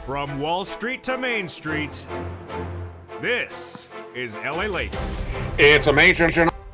From Wall Street to Main Street, this is LA Late. It's a major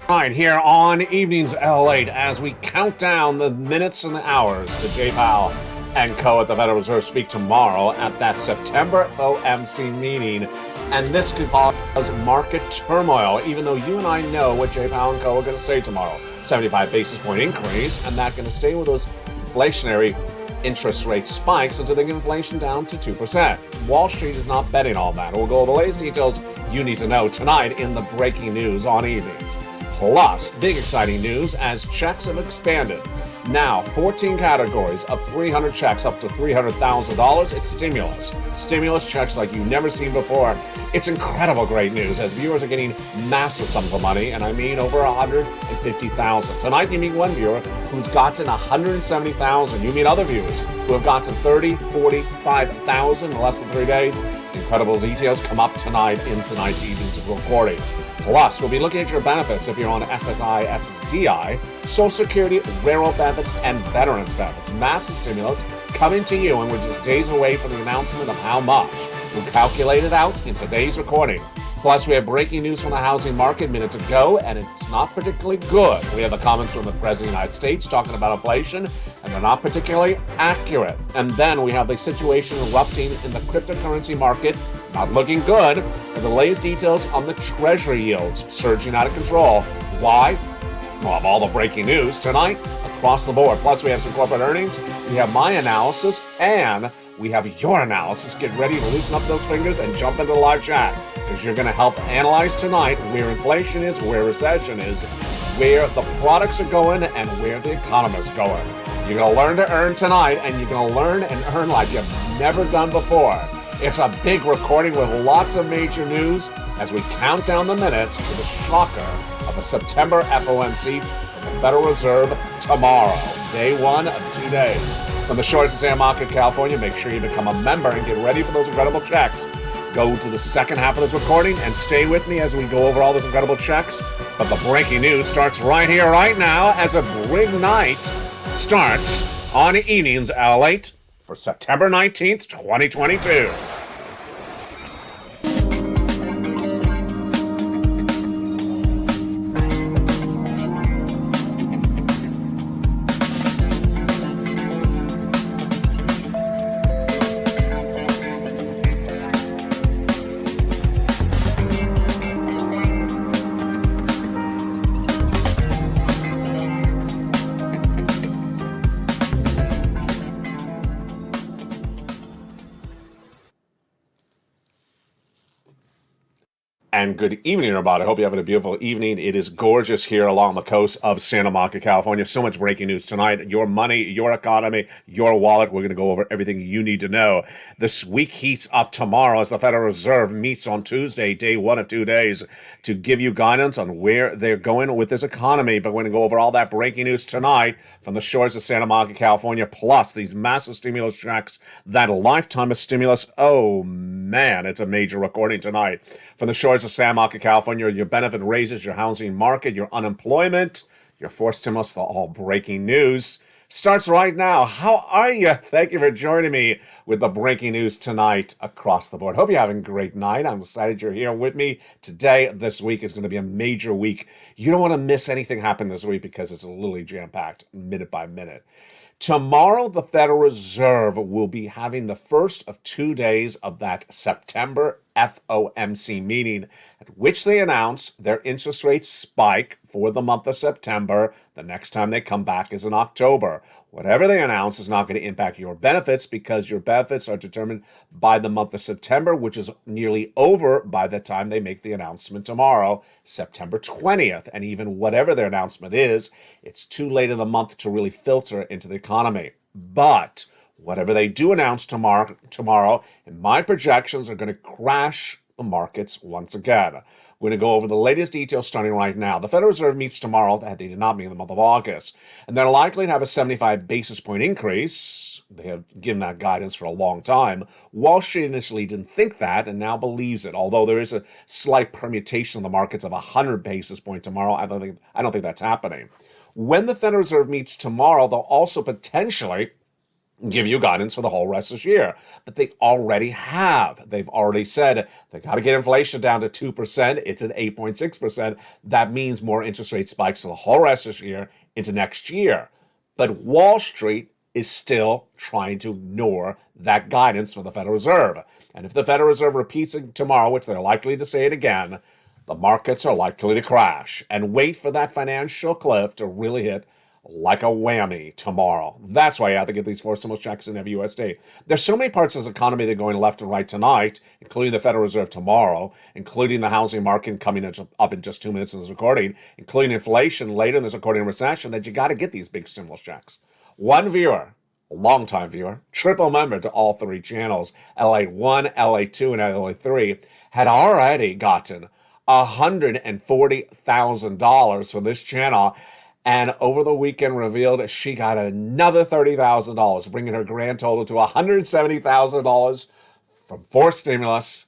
night here on Evenings LA Late as we count down the minutes and the hours to Jay Powell and co. at the Federal Reserve speak tomorrow at that September FOMC meeting. And this could cause market turmoil, even though you and I know what Jay Powell and co. are going to say tomorrow. 75 basis point increase, and that's going to stay with those inflationary interest rate spikes until they get inflation down to 2%. Wall Street is not betting on that. We'll go over the latest details you need to know tonight in the breaking news on evenings. Plus, big exciting news as checks have expanded. Now, 14 categories of 300 checks up to $300,000. It's stimulus. Stimulus checks like you've never seen before. It's incredible great news as viewers are getting massive sums of money, and I mean over $150,000. Tonight you meet one viewer who's gotten $170,000. You meet other viewers who have gotten $30,000, $45,000 in less than 3 days. Incredible details come up tonight in tonight's evening's recording. Plus, we'll be looking at your benefits if you're on SSI SSDI, Social Security, railroad benefits, and veterans benefits. Massive stimulus coming to you, and we're just days away from the announcement of how much. We'll calculate it out in today's recording. Plus, we have breaking news from the housing market minutes ago, and it's not particularly good. We have the comments from the President of the United States talking about inflation, and they're not particularly accurate. And then we have the situation erupting in the cryptocurrency market, not looking good, and the latest details on the Treasury yields surging out of control. Why? Well, of all the breaking news tonight across the board. Plus, we have some corporate earnings, we have my analysis, and we have your analysis. Get ready to loosen up those fingers and jump into the live chat, because you're going to help analyze tonight where inflation is, where recession is, where the products are going, and where the economy is going. You're going to learn to earn tonight, and you're going to learn and earn like you've never done before. It's a big recording with lots of major news as we count down the minutes to the shocker of the September FOMC from the Federal Reserve tomorrow. Day one of 2 days. From the shores of Santa Monica, California, make sure you become a member and get ready for those incredible checks. Go to the second half of this recording and stay with me as we go over all those incredible checks. But the breaking news starts right here, right now, as a big night starts on Evenings LA Late for September 19th, 2022. And good evening, everybody. I hope you're having a beautiful evening. It is gorgeous here along the coast of Santa Monica, California. So much breaking news tonight. Your money, your economy, your wallet. We're going to go over everything you need to know. This week heats up tomorrow as the Federal Reserve meets on Tuesday, day one of 2 days, to give you guidance on where they're going with this economy. But we're going to go over all that breaking news tonight from the shores of Santa Monica, California, plus these massive stimulus checks, that lifetime of stimulus. Oh, man, it's a major recording tonight. From the shores of Santa Monica, California, your benefit raises, your housing market, your unemployment, your forced stimulus, the all breaking news starts right now. How are you? Thank you for joining me with the breaking news tonight across the board. Hope you're having a great night. I'm excited you're here with me today. This week is going to be a major week. You don't want to miss anything happen this week because it's literally jam-packed minute by minute. Tomorrow, the Federal Reserve will be having the first of 2 days of that September FOMC meeting, at which they announce their interest rate spike for the month of September. The next time they come back is in October. Whatever they announce is not going to impact your benefits because your benefits are determined by the month of September, which is nearly over by the time they make the announcement tomorrow, September 20th. And even whatever their announcement is, it's too late in the month to really filter into the economy. But whatever they do announce tomorrow, in my projections, are going to crash the markets once again. We're going to go over the latest details starting right now. The Federal Reserve meets tomorrow. They did not meet in the month of August. And they're likely to have a 75 basis point increase. They have given that guidance for a long time. Wall Street initially didn't think that and now believes it, although there is a slight permutation in the markets of 100 basis point tomorrow. I don't think that's happening. When the Federal Reserve meets tomorrow, they'll also potentially give you guidance for the whole rest of this year. But they already have. They've already said they got to get inflation down to 2%. It's at 8.6%. That means more interest rate spikes for the whole rest of this year into next year. But Wall Street is still trying to ignore that guidance from the Federal Reserve. And if the Federal Reserve repeats it tomorrow, which they're likely to say it again, the markets are likely to crash. And wait for that financial cliff to really hit like a whammy tomorrow. That's why you have to get these 4 stimulus checks in every USD. There's so many parts of the economy that are going left and right tonight, including the Federal Reserve tomorrow, including the housing market coming up in just 2 minutes in this recording, including inflation later in this recording and recession, that you got to get these big stimulus checks. One viewer, a longtime viewer, triple member to all 3 channels, LA1, LA2, and LA3, had already gotten $140,000 for this channel, and over the weekend revealed she got another $30,000, bringing her grand total to $170,000 from 4 stimulus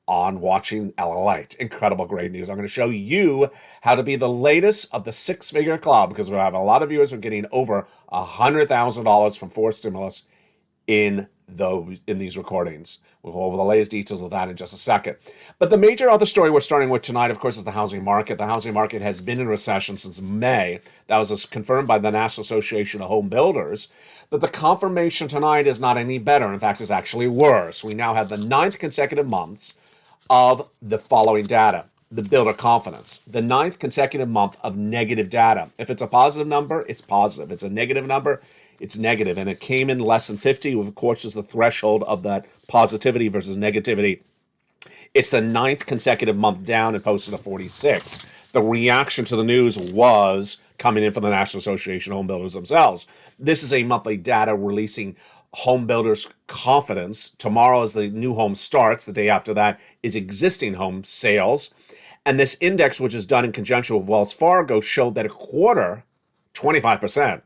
on watching LA8. Incredible, great news. I'm going to show you how to be the latest of the 6-figure club, because we have a lot of viewers who are getting over $100,000 from 4 stimulus in these recordings. We'll go over the latest details of that in just a second. But the major other story we're starting with tonight, of course, is the housing market. The housing market has been in recession since May. That was confirmed by the National Association of Home Builders. But the confirmation tonight is not any better. In fact, it's actually worse. We now have the 9th consecutive months of the following data. The builder confidence, the 9th consecutive month of negative data. If it's a positive number, it's positive. If it's a negative number, it's negative. And it came in less than 50, of course, is the threshold of that positivity versus negativity. It's the 9th consecutive month down and posted a 46. The reaction to the news was coming in from the National Association of Home Builders themselves. This is a monthly data releasing home builders' confidence. Tomorrow is the new home starts. The day after that is existing home sales. And this index, which is done in conjunction with Wells Fargo, showed that a quarter, 25%,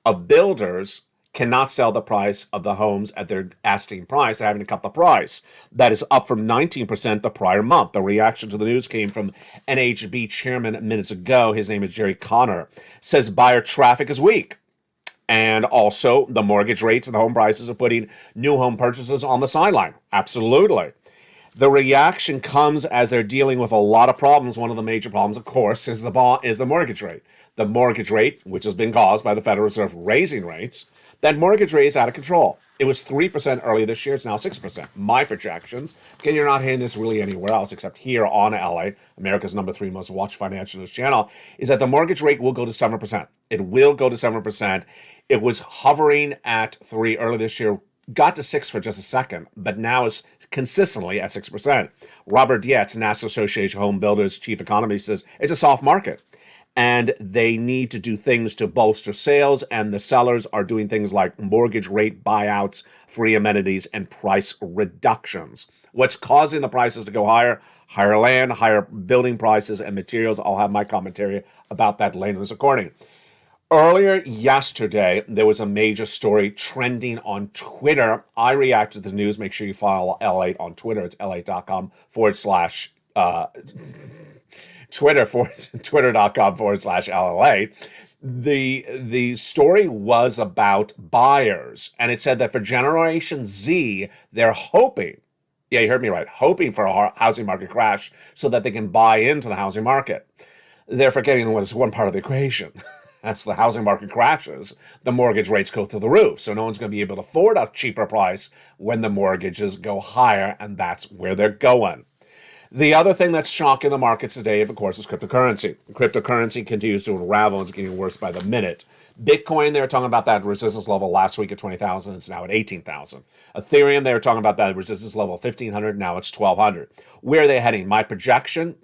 of builders cannot sell the price of the homes at their asking price. They're having to cut the price. That is up from 19% the prior month. The reaction to the news came from NHB chairman minutes ago. His name is Jerry Connor. Says buyer traffic is weak. And also the mortgage rates and the home prices are putting new home purchases on the sideline. Absolutely. The reaction comes as they're dealing with a lot of problems. One of the major problems, of course, is the mortgage rate. The mortgage rate, which has been caused by the Federal Reserve raising rates, that mortgage rate is out of control. It was 3% earlier this year. It's now 6%. My projections, again, you're not hearing this really anywhere else except here on LA, America's #3 most watched financial news channel, is that the mortgage rate will go to 7%. It will go to 7%. It was hovering at 3 earlier this year, got to 6 for just a second, but now is consistently at 6%. Robert Yates, National Association of Home Builders chief economist, says it's a soft market and they need to do things to bolster sales, and the sellers are doing things like mortgage rate buyouts, free amenities, and price reductions. What's causing the prices to go higher? Higher land, higher building prices, and materials. I'll have my commentary about that later in this recording. Earlier yesterday, there was a major story trending on Twitter. I reacted to the news. Make sure you follow L8 on Twitter. It's la.com/ twitter.com/LA. The story was about buyers, and it said that for Generation Z, they're hoping, yeah, you heard me right, hoping for a housing market crash so that they can buy into the housing market. They're forgetting what's one part of the equation. That's the housing market crashes, the mortgage rates go through the roof. So no one's going to be able to afford a cheaper price when the mortgages go higher, and that's where they're going. The other thing that's shocking the markets today, of course, is cryptocurrency. Cryptocurrency continues to unravel and it's getting worse by the minute. Bitcoin, they were talking about that resistance level last week at 20,000. It's now at 18,000. Ethereum, they were talking about that resistance level 1,500. Now it's 1,200. Where are they heading? My projection,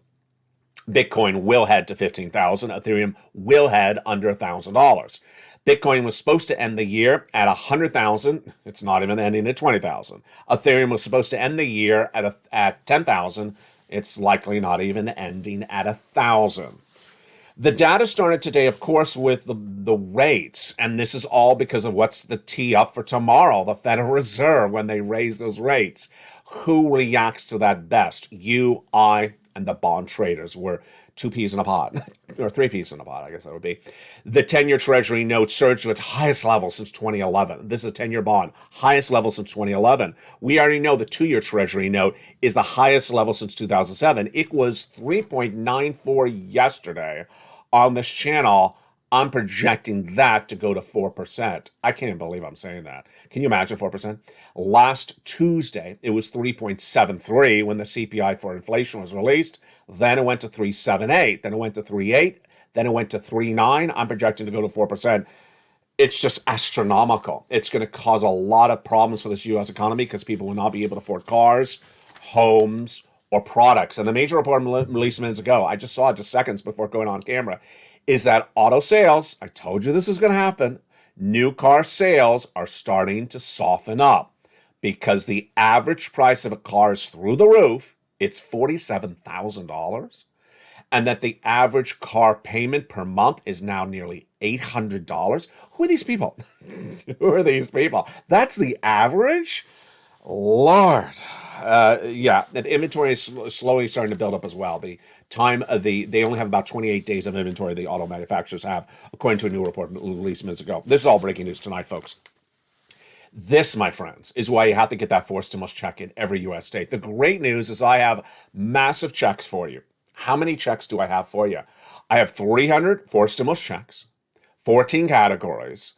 Bitcoin will head to 15,000. Ethereum will head under $1,000. Bitcoin was supposed to end the year at 100,000. It's not even ending at 20,000. Ethereum was supposed to end the year at 10,000. It's likely not even ending at 1,000. The data started today, of course, with the rates, and this is all because of what's the tee up for tomorrow, the Federal Reserve, when they raise those rates. Who reacts to that best? You, I, and the bond traders. We're two peas in a pod, or three peas in a pod, I guess that would be. The 10-year Treasury note surged to its highest level since 2011. This is a 10-year bond, highest level since 2011. We already know the 2-year Treasury note is the highest level since 2007. It was 3.94 yesterday on this channel. I'm projecting that to go to 4%. I can't even believe I'm saying that. Can you imagine 4%? Last Tuesday, it was 3.73 when the CPI for inflation was released. Then it went to 3.78. Then it went to 3.8. Then it went to 3.9. I'm projecting to go to 4%. It's just astronomical. It's going to cause a lot of problems for this U.S. economy because people will not be able to afford cars, homes, or products. And the major report released minutes ago, I just saw it just seconds before going on camera, is that auto sales, I told you this is going to happen, new car sales are starting to soften up because the average price of a car is through the roof. It's $47,000. And that the average car payment per month is now nearly $800. Who are these people? Who are these people? That's the average? Lord. Yeah, the inventory is slowly starting to build up as well. The time of they only have about 28 days of inventory the auto manufacturers have, according to a new report released minutes ago. This is all breaking news tonight, folks. This, my friends, is why you have to get that forced stimulus check in every U.S. state. The great news is I have massive checks for you. How many checks do I have for you? I have 300 forced stimulus checks, 14 categories.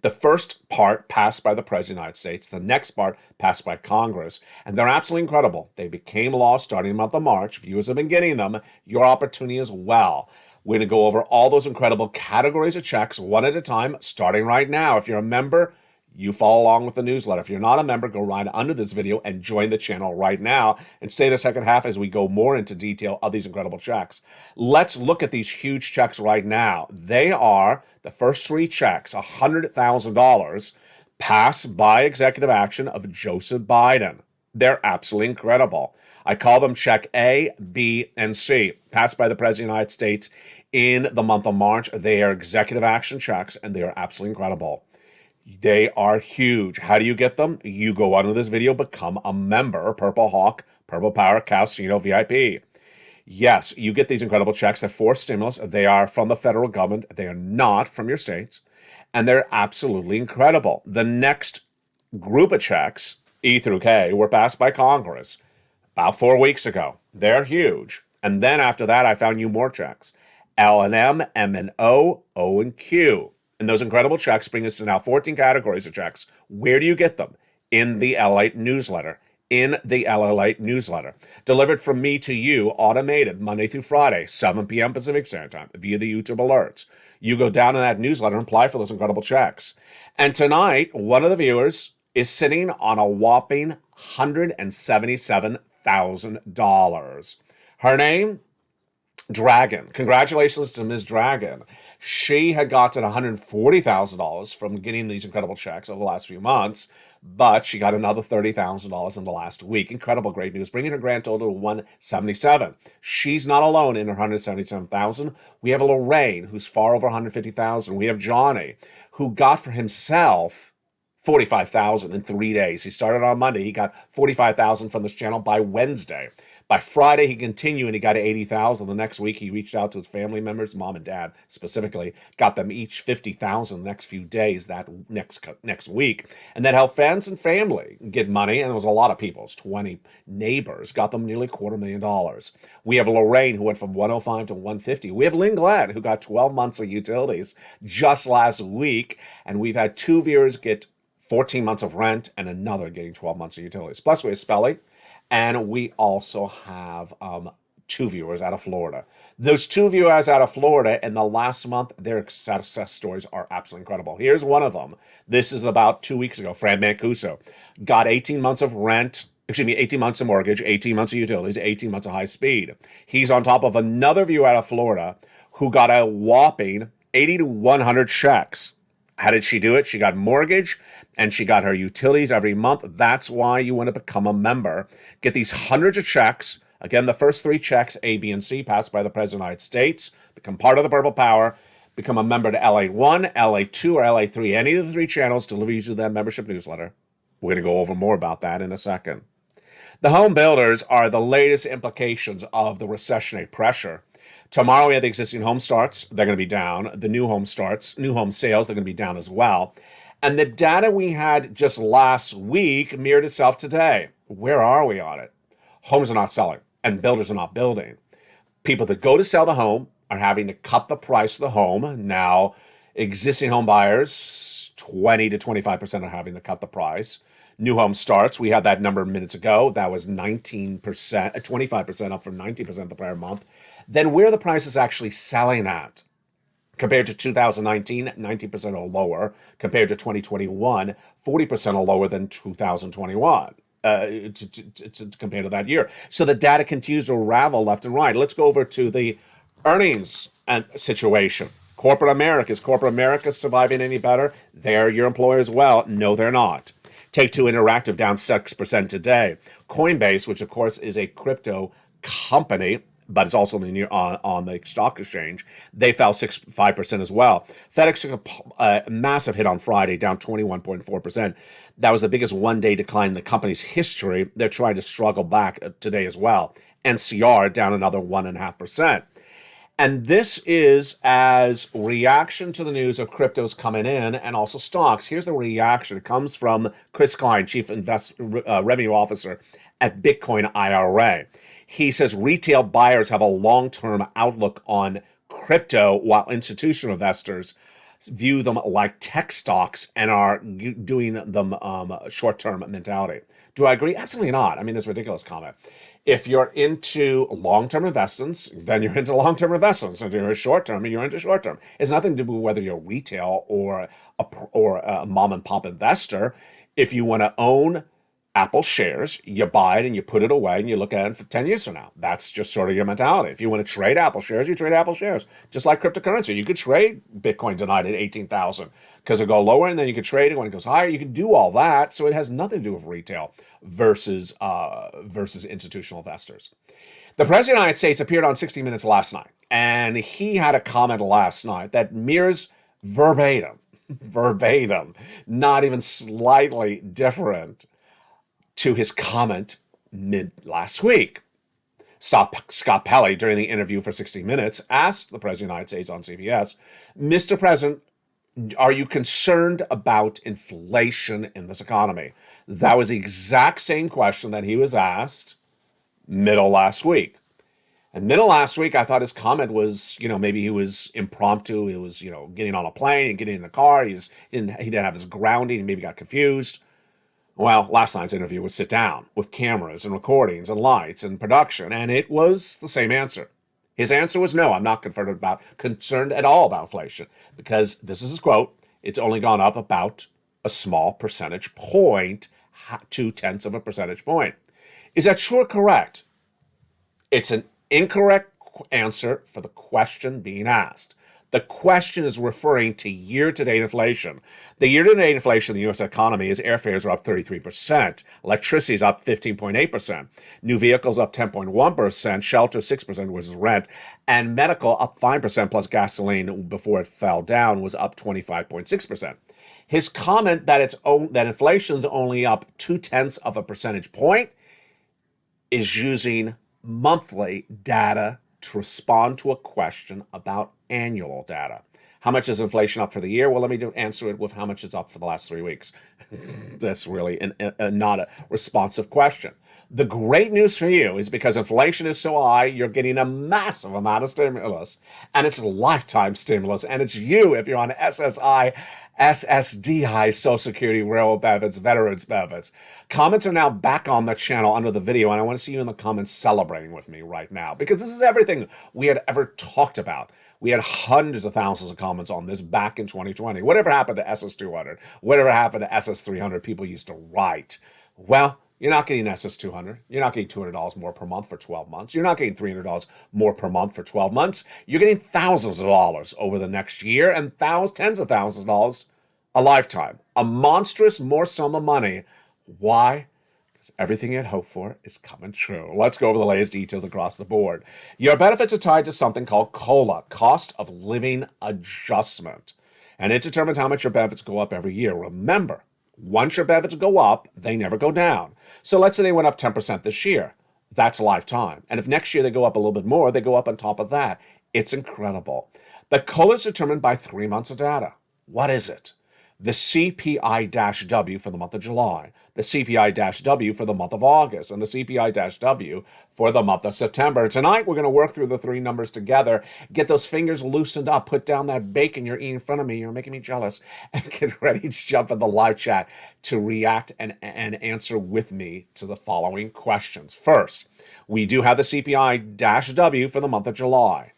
The first part passed by the President of the United States. The next part passed by Congress. And they're absolutely incredible. They became law starting in the month of March. Viewers have been getting them. Your opportunity as well. We're going to go over all those incredible categories of checks one at a time, starting right now. If you're a member, you follow along with the newsletter. If you're not a member, go right under this video and join the channel right now and stay the second half as we go more into detail of these incredible checks. Let's look at these huge checks right now. They are the first three checks, $100,000 passed by executive action of Joseph Biden. They're absolutely incredible. I call them check A, B, and C, passed by the President of the United States in the month of March. They are executive action checks, and they are absolutely incredible. They are huge. How do you get them? You go under this video, become a member, Purple Hawk, Purple Power, Casino VIP. Yes, you get these incredible checks. They're for stimulus. They are from the federal government. They are not from your states. And they're absolutely incredible. The next group of checks, E through K, were passed by Congress about 4 weeks ago. They're huge. And then after that, I found you more checks. L and M, M and O, O and Q. And those incredible checks bring us to now 14 categories of checks. Where do you get them? In the LA newsletter. In the LA newsletter. Delivered from me to you, automated, Monday through Friday, 7 p.m. Pacific Standard Time, via the YouTube alerts. You go down to that newsletter and apply for those incredible checks. And tonight, one of the viewers is sitting on a whopping $177,000. Her name? Dragon. Congratulations to Ms. Dragon. She had gotten $140,000 from getting these incredible checks over the last few months, but she got another $30,000 in the last week. Incredible, great news, bringing her grand total to $177,000. She's not alone in her $177,000. We have Lorraine, who's far over $150,000. We have Johnny, who got for himself $45,000 in 3 days. He started on Monday. He got $45,000 from this channel by Wednesday. By Friday, he continued and he got $80,000. The next week, he reached out to his family members, mom and dad specifically, got them each $50,000 the next few days, that next week. And that helped friends and family get money. And it was a lot of people. It was 20 neighbors, got them nearly $250,000. We have Lorraine, who went from $105,000 to $150,000. We have Lynn Glenn, who got 12 months of utilities just last week. And we've had two viewers get 14 months of rent and another getting 12 months of utilities. Plus, we have Spelly. And we also have two viewers out of Florida. Those two viewers out of Florida in the last month, their success stories are absolutely incredible. Here's one of them. This is about 2 weeks ago. Fran Mancuso got 18 months of rent, 18 months of mortgage, 18 months of utilities, 18 months of high speed. He's on top of another viewer out of Florida who got a whopping 80 to 100 checks. How did she do it? She got mortgage and she got her utilities every month. That's why you want to become a member. Get these hundreds of checks. Again, the first three checks, A, B, and C, passed by the President of the United States. Become part of the Purple Power. Become a member to LA1, LA2, or LA3. Any of the three channels deliver you to that membership newsletter. We're going to go over more about that in a second. The home builders are the latest implications of the recessionary pressure. Tomorrow we have the existing home starts. They're going to be down. The new home starts, new home sales, they're going to be down as well. And the data we had just last week mirrored itself today. Where are we on it? Homes are not selling and builders are not building. People that go to sell the home are having to cut the price of the home. Now, existing home buyers, 20 to 25% are having to cut the price. New home starts, we had that number minutes ago. That was 19%, 25% up from 19% the prior month. Then where the price is actually selling at compared to 2019, 19% or lower. Compared to 2021, 40% or lower than 2021. Compared to that year. So the data continues to unravel left and right. Let's go over to the earnings and situation. Corporate America. Is corporate America surviving any better? They're your employer as well. No, they're not. Take-Two Interactive down 6% today. Coinbase, which of course is a crypto company, but it's also on the stock exchange, they fell 5% as well. FedEx took a massive hit on Friday, down 21.4%. That was the biggest one-day decline in the company's history. They're trying to struggle back today as well. NCR down another 1.5%. And this is as reaction to the news of cryptos coming in and also stocks. Here's the reaction. It comes from Chris Klein, Chief Revenue Officer at Bitcoin IRA. He says retail buyers have a long-term outlook on crypto while institutional investors view them like tech stocks and are doing them short-term mentality. Do I agree? Absolutely not. I mean, it's a ridiculous comment. If you're into long-term investments, then you're into long-term investments. If you're short-term, you're into short-term. It's nothing to do with whether you're retail or a mom-and-pop investor. If you want to own Apple shares, you buy it and you put it away and you look at it for 10 years from now. That's just sort of your mentality. If you want to trade Apple shares, you trade Apple shares. Just like cryptocurrency. You could trade Bitcoin tonight at 18,000 because it'll go lower, and then you could trade it when it goes higher. You can do all that. So it has nothing to do with retail versus institutional investors. The President of the United States appeared on 60 Minutes last night, and he had a comment last night that mirrors verbatim, not even slightly different to his comment mid last week. Scott Pelley, during the interview for 60 Minutes, asked the President of the United States on CBS, Mr. President, are you concerned about inflation in this economy? That was the exact same question that he was asked middle last week. And middle last week, I thought his comment was, maybe he was impromptu. He was, getting on a plane and getting in the car. He didn't have his grounding. He maybe got confused. Well, last night's interview was sit down with cameras and recordings and lights and production, and it was the same answer. His answer was no, I'm not concerned at all about inflation, because this is his quote, it's only gone up about a small percentage point, 0.2 of a percentage point. Is that true or correct? It's an incorrect answer for the question being asked. The question is referring to year-to-date inflation. The year-to-date inflation in the U.S. economy is airfares are up 33%, electricity is up 15.8%, new vehicles up 10.1%, shelter 6%, which is rent, and medical up 5%, plus gasoline before it fell down was up 25.6%. His comment that inflation's only up 0.2 of a percentage point is using monthly data to respond to a question about annual data. How much is inflation up for the year? Well, let me answer it with how much it's up for the last 3 weeks. That's really not a responsive question. The great news for you is because inflation is so high, you're getting a massive amount of stimulus, and it's lifetime stimulus, and it's you if you're on SSI SSDI Social Security, Railroad benefits, Veterans benefits. Comments are now back on the channel under the video, and I want to see you in the comments celebrating with me right now, because this is everything we had ever talked about. We had hundreds of thousands of comments on this back in 2020. Whatever happened to SS200? Whatever happened to SS300 people used to write? Well, you're not getting SS200. You're not getting $200 more per month for 12 months. You're not getting $300 more per month for 12 months. You're getting thousands of dollars over the next year and tens of thousands of dollars a lifetime. A monstrous more sum of money. Why? Because everything you had hoped for is coming true. Let's go over the latest details across the board. Your benefits are tied to something called COLA, Cost of Living Adjustment. And it determines how much your benefits go up every year. Remember, once your benefits go up, they never go down. So let's say they went up 10% this year. That's a lifetime. And if next year they go up a little bit more, they go up on top of that. It's incredible. The color is determined by 3 months of data. What is it? The CPI-W for the month of July, the CPI-W for the month of August, and the CPI-W for the month of September. Tonight, we're going to work through the three numbers together, get those fingers loosened up, put down that bacon you're eating in front of me, you're making me jealous, and get ready to jump in the live chat to react and answer with me to the following questions. First, we do have the CPI-W for the month of July,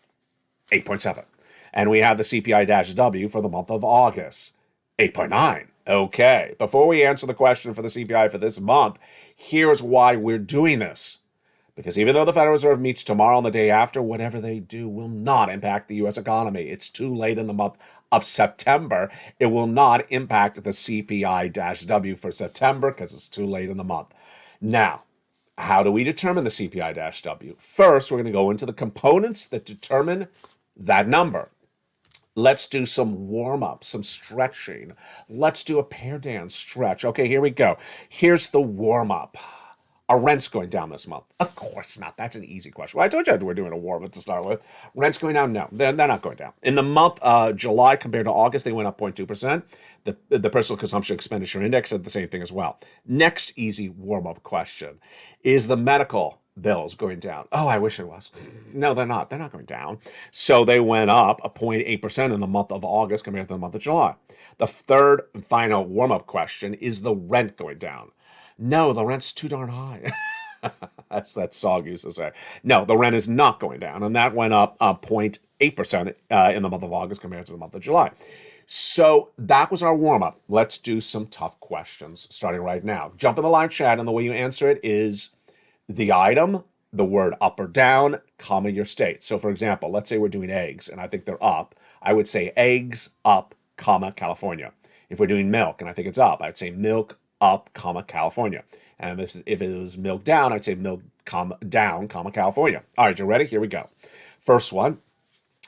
8.7. And we have the CPI-W for the month of August, 8.9. Okay, before we answer the question for the CPI for this month, here's why we're doing this. Because even though the Federal Reserve meets tomorrow and the day after, whatever they do will not impact the U.S. economy. It's too late in the month of September. It will not impact the CPI-W for September because it's too late in the month. Now, how do we determine the CPI-W? First, we're going to go into the components that determine that number. Let's do some warm-up, some stretching. Let's do a pair dance stretch. Okay, here we go. Here's the warm-up. Are rents going down this month? Of course not. That's an easy question. Well, I told you we're doing a warm-up to start with. Rents going down? No, they're not going down. In the month July compared to August, they went up 0.2%. The personal consumption expenditure index said the same thing as well. Next easy warm-up question. Is the medical bills going down? Oh, I wish it was. No, they're not. They're not going down. So they went up 0.8% in the month of August compared to the month of July. The third and final warm-up question, is the rent going down? No, the rent's too darn high. That's that song used to say. No, the rent is not going down, and that went up 0.8% in the month of August compared to the month of July. So that was our warm-up. Let's do some tough questions starting right now. Jump in the live chat, and the way you answer it is the item, the word up or down, comma, your state. So for example, let's say we're doing eggs, and I think they're up. I would say eggs up, comma, California. If we're doing milk, and I think it's up, I'd say milk up, comma, California. And if it was milk down, I'd say milk, comma, down, comma, California. All right, you ready? Here we go. First one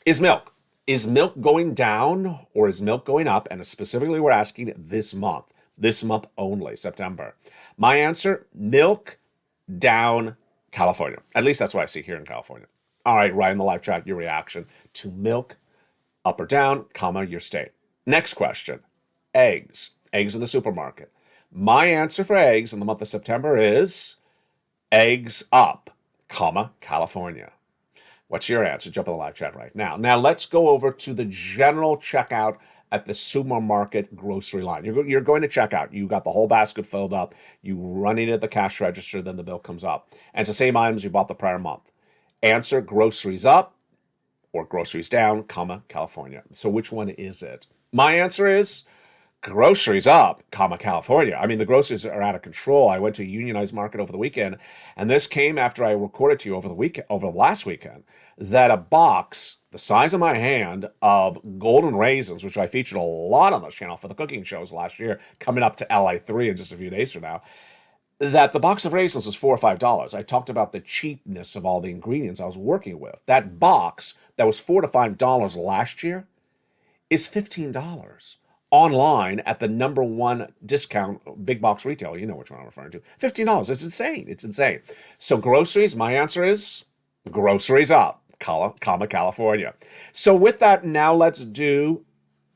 is milk. Is milk going down or is milk going up? And specifically, we're asking this month only, September. My answer, milk down, California. At least that's what I see here in California. All right, write in the live chat your reaction to milk, up or down, comma, your state. Next question, eggs. Eggs in the supermarket. My answer for eggs in the month of September is eggs up, comma, California. What's your answer? Jump in the live chat right now. Now let's go over to the general checkout at the supermarket grocery line. You're going to check out. You got the whole basket filled up. You run it at the cash register, then the bill comes up. And it's the same items you bought the prior month. Answer, groceries up or groceries down, comma, California. So which one is it? My answer is groceries up, comma, California. I mean, the groceries are out of control. I went to a unionized market over the weekend, and this came after I recorded to you over the last weekend, that a box the size of my hand of golden raisins, which I featured a lot on this channel for the cooking shows last year, coming up to LA3 in just a few days from now, that the box of raisins was $4 or $5. I talked about the cheapness of all the ingredients I was working with. That box that was $4 to $5 last year is $15 online at the number one discount big box retailer. You know which one I'm referring to. $15. It's insane. It's insane. So groceries, my answer is groceries up, comma, California. So with that, now let's do,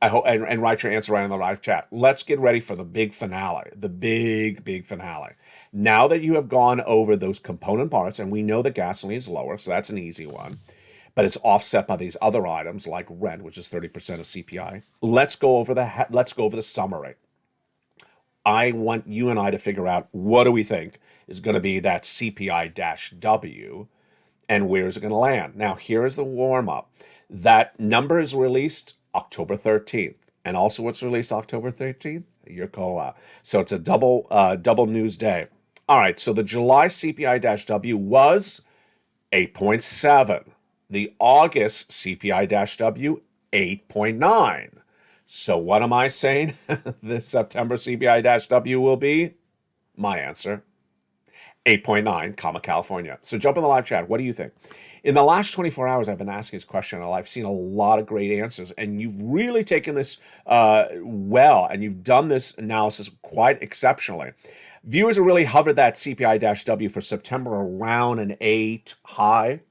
I hope, and write your answer right in the live chat. Let's get ready for the big finale, the big finale. Now that you have gone over those component parts, and we know that gasoline is lower, so that's an easy one, but it's offset by these other items like rent, which is 30% of CPI. Let's go over the summary. I want you and I to figure out, what do we think is going to be that CPI-W, and where is it going to land? Now, here is the warm-up. That number is released October 13th, and also what's released October 13th? Your COLA. So it's a double news day. All right, so the July CPI-W was 8.7. The August CPI-W, 8.9. So what am I saying the September CPI-W will be? My answer, 8.9, comma, California. So jump in the live chat. What do you think? In the last 24 hours, I've been asking this question, and I've seen a lot of great answers, and you've really taken this well, and you've done this analysis quite exceptionally. Viewers have really hovered that CPI-W for September around an 8 high.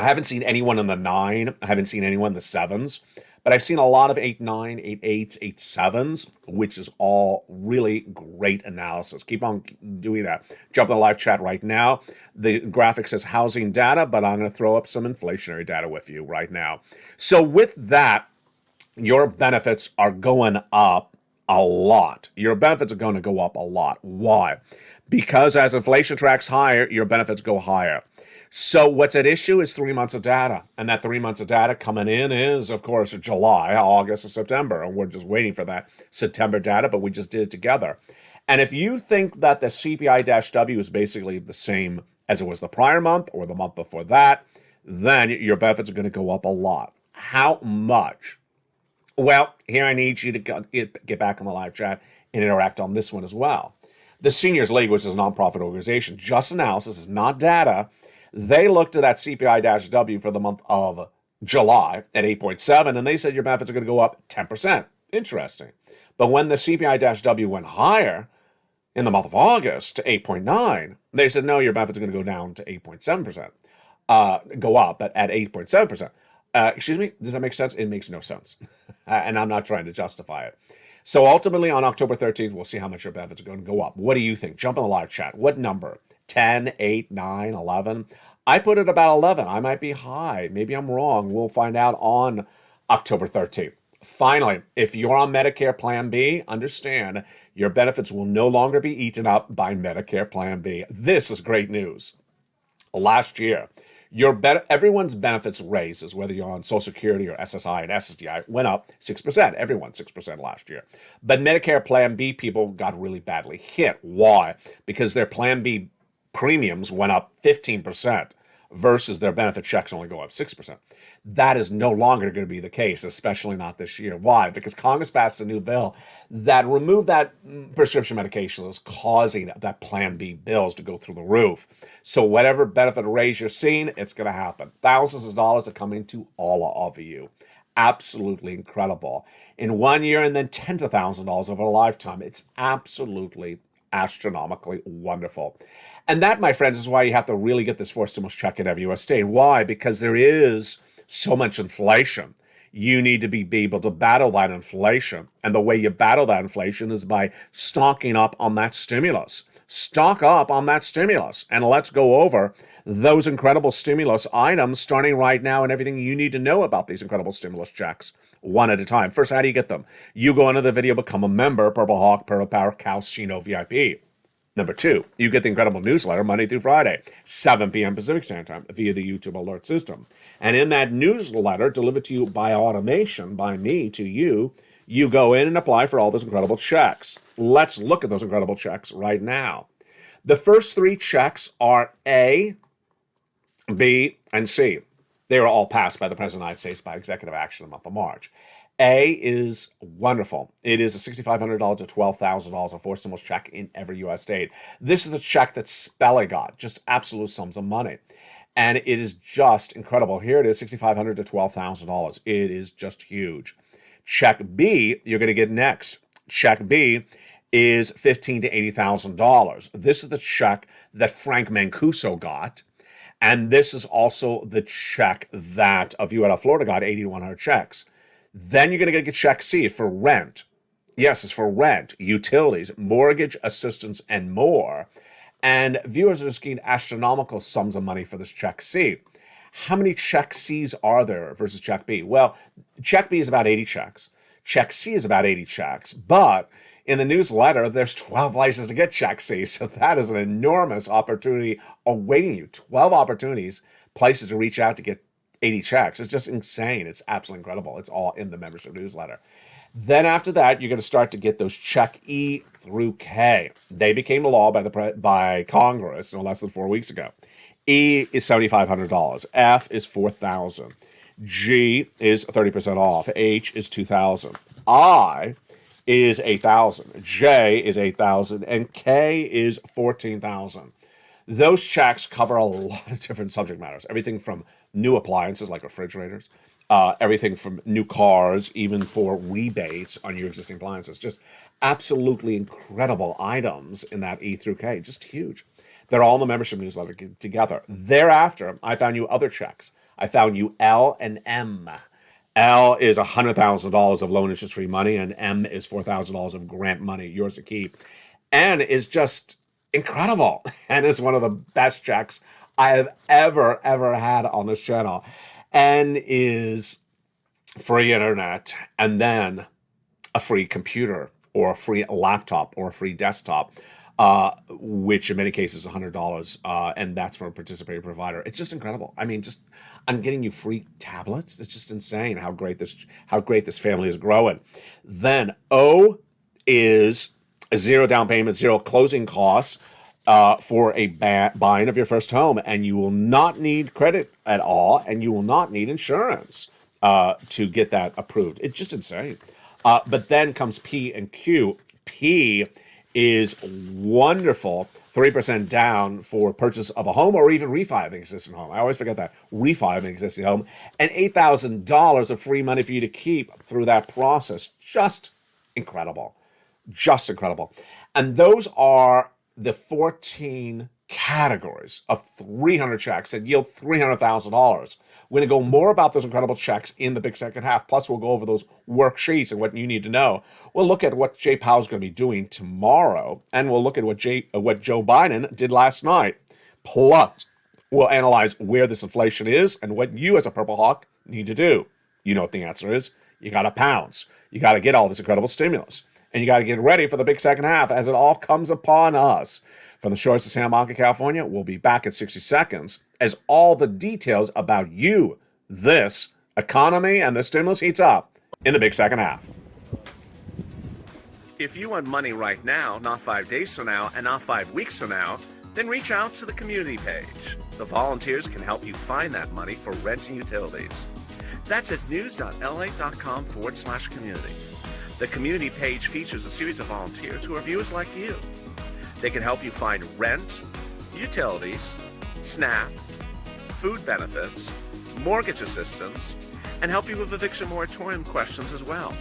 I haven't seen anyone in the 9. I haven't seen anyone in the 7s. But I've seen a lot of 8.9, 8.8s, 8.7s, which is all really great analysis. Keep on doing that. Jump in the live chat right now. The graphic says housing data, but I'm going to throw up some inflationary data with you right now. So with that, your benefits are going up a lot. Your benefits are going to go up a lot. Why? Because as inflation tracks higher, your benefits go higher. So what's at issue is 3 months of data. And that 3 months of data coming in is, of course, July, August, and September. And we're just waiting for that September data, but we just did it together. And if you think that the CPI-W is basically the same as it was the prior month or the month before that, then your benefits are going to go up a lot. How much? Well, here I need you to get back in the live chat and interact on this one as well. The Seniors League, which is a nonprofit organization, just analysis, is not data. They looked at that CPI-W for the month of July at 8.7, and they said your benefits are going to go up 10%. Interesting. But when the CPI-W went higher in the month of August to 8.9, they said, no, your benefits are going to go down to 8.7%. Go up, but at 8.7%. Excuse me, does that make sense? It makes no sense. And I'm not trying to justify it. So ultimately on October 13th, we'll see how much your benefits are going to go up. What do you think? Jump in the live chat. What number? 10, 8, 9, 11? I put it about 11. I might be high. Maybe I'm wrong. We'll find out on October 13th. Finally, if you're on Medicare Plan B, understand your benefits will no longer be eaten up by Medicare Plan B. This is great news. Last year, everyone's benefits raises, whether you're on Social Security or SSI and SSDI, went up 6%. Everyone 6% last year. But Medicare Plan B people got really badly hit. Why? Because their Plan B premiums went up 15% versus their benefit checks only go up 6%. That is no longer going to be the case, especially not this year. Why? Because Congress passed a new bill that removed that prescription medication that was causing that Plan B bills to go through the roof. So whatever benefit raise you're seeing, it's going to happen. Thousands of dollars are coming to all of you. Absolutely incredible. In 1 year and then tens of thousands of dollars over a lifetime. It's absolutely astronomically wonderful. And that, my friends, is why you have to really get this forced stimulus check in every U.S. state. Why? Because there is so much inflation. You need to be able to battle that inflation. And the way you battle that inflation is by stocking up on that stimulus. Stock up on that stimulus. And let's go over those incredible stimulus items starting right now and everything you need to know about these incredible stimulus checks one at a time. First, how do you get them? You go into the video, become a member, Purple Hawk, Purple Power, Calcino VIP. Number 2, you get the incredible newsletter Monday through Friday, 7 p.m. Pacific Standard Time via the YouTube alert system. And in that newsletter, delivered to you by automation, by me to you, you go in and apply for all those incredible checks. Let's look at those incredible checks right now. The first 3 checks are A, B, and C. They were all passed by the President of the United States by executive action in the month of March. A is wonderful. It is a $6,500 to $12,000 of forced stimulus check in every U.S. state. This is the check that Spelly got, just absolute sums of money. And it is just incredible. Here it is, $6,500 to $12,000. It is just huge. Check B, you're going to get next. Check B is $15,000 to $80,000. This is the check that Frank Mancuso got. And this is also the check that a viewer out of Florida got, 80 to 100 checks. Then you're going to get check C for rent. Yes, it's for rent, utilities, mortgage assistance, and more. And viewers are just getting astronomical sums of money for this check C. How many check C's are there versus check B? Well, check B is about 80 checks. Check C is about 80 checks. But in the newsletter, there's 12 places to get check C. So that is an enormous opportunity awaiting you. 12 opportunities, places to reach out to get 80 checks. It's just insane. It's absolutely incredible. It's all in the membership newsletter. Then after that, you're going to start to get those check E through K. They became law by Congress no less than 4 weeks ago. E is $7,500. F is $4,000. G is 30% off. H is $2,000. I is $8,000. J is $8,000. And K is $14,000. Those checks cover a lot of different subject matters. Everything from new appliances like refrigerators, everything from new cars, even for rebates on your existing appliances. Just absolutely incredible items in that E through K. Just huge. They're all in the membership newsletter together. Thereafter, I found you other checks. I found you L and M. L is $100,000 of loan interest-free money, and M is $4,000 of grant money, yours to keep. N is just incredible, and it's one of the best checks I have ever had on this channel. N is free internet, and then a free computer or a free laptop or a free desktop, which in many cases is $100, and that's from a participating provider. It's just incredible. I mean, just I'm getting you free tablets. It's just insane how great this family is growing. Then O is a zero down payment, zero closing costs for a buying of your first home, and you will not need credit at all, and you will not need insurance to get that approved. It's just insane. But then comes P and Q. P is wonderful, 3% down for purchase of a home or even refi of an existing home. I always forget that. Refi of an existing home. And $8,000 of free money for you to keep through that process. Just incredible. Just incredible. And those are the 14 categories of 300 checks that yield $300,000. We're going to go more about those incredible checks in the big second half. Plus, we'll go over those worksheets and what you need to know. We'll look at what Jay Powell's going to be doing tomorrow, and we'll look at what Joe Biden did last night. Plus, we'll analyze where this inflation is and what you as a Purple Hawk need to do. You know what the answer is. You got to pounce. You got to get all this incredible stimulus. And you got to get ready for the big second half as it all comes upon us. From the shores of Santa Monica, California, we'll be back in 60 seconds as all the details about you, this economy, and the stimulus heats up in the big second half. If you want money right now, not 5 days from now, and not 5 weeks from now, then reach out to the community page. The volunteers can help you find that money for rent and utilities. That's at news.la.com/community. The community page features a series of volunteers who are viewers like you. They can help you find rent, utilities, SNAP, food benefits, mortgage assistance, and help you with eviction moratorium questions as well.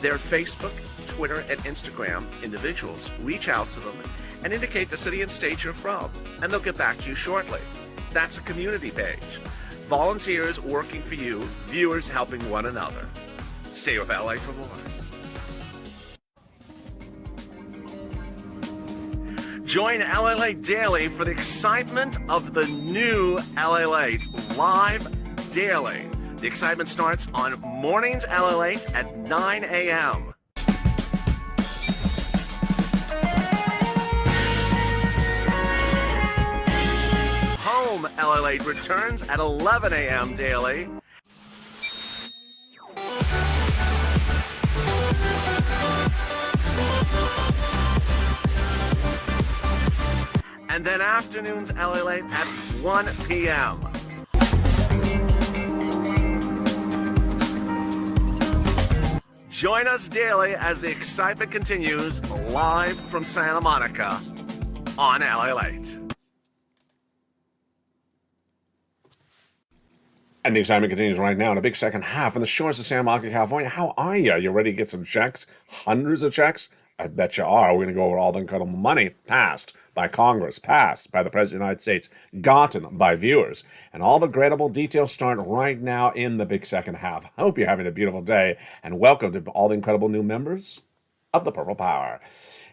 Their Facebook, Twitter, and Instagram individuals reach out to them and indicate the city and state you're from, and they'll get back to you shortly. That's a community page. Volunteers working for you, viewers helping one another. Stay with LA for more. Join LA Daily for the excitement of the new LA live daily. The excitement starts on mornings LA at 9 a.m. Home LA returns at 11 a.m. daily. And then afternoons LA at 1 p.m. Join us daily as the excitement continues live from Santa Monica on LA Late. And the excitement continues right now in a big second half on the shores of Santa Monica, California. How are you? You ready to get some checks? Hundreds of checks? I bet you are. We're going to go over all the incredible money passed by Congress, passed by the President of the United States, gotten by viewers. And all the gradable details start right now in the big second half. I hope you're having a beautiful day, and welcome to all the incredible new members of the Purple Power.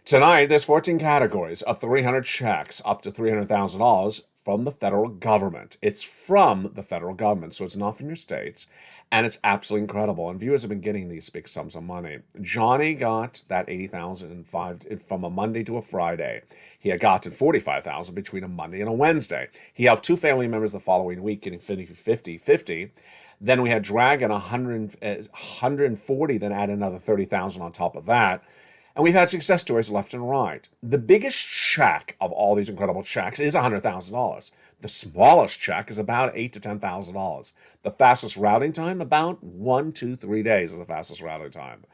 Tonight, there's 14 categories of 300 checks up to $300,000 from the federal government. It's from the federal government, so it's not from your states. And it's absolutely incredible. And viewers have been getting these big sums of money. Johnny got that $80,005 from a Monday to a Friday. He had gotten $45,000 between a Monday and a Wednesday. He helped two family members the following week getting 50-50. Then we had Dragon 140, then add another $30,000 on top of that. And we've had success stories left and right. The biggest check of all these incredible checks is $100,000. The smallest check is about $8,000 to $10,000. The fastest routing time, about 1 to 3 days is the fastest routing time.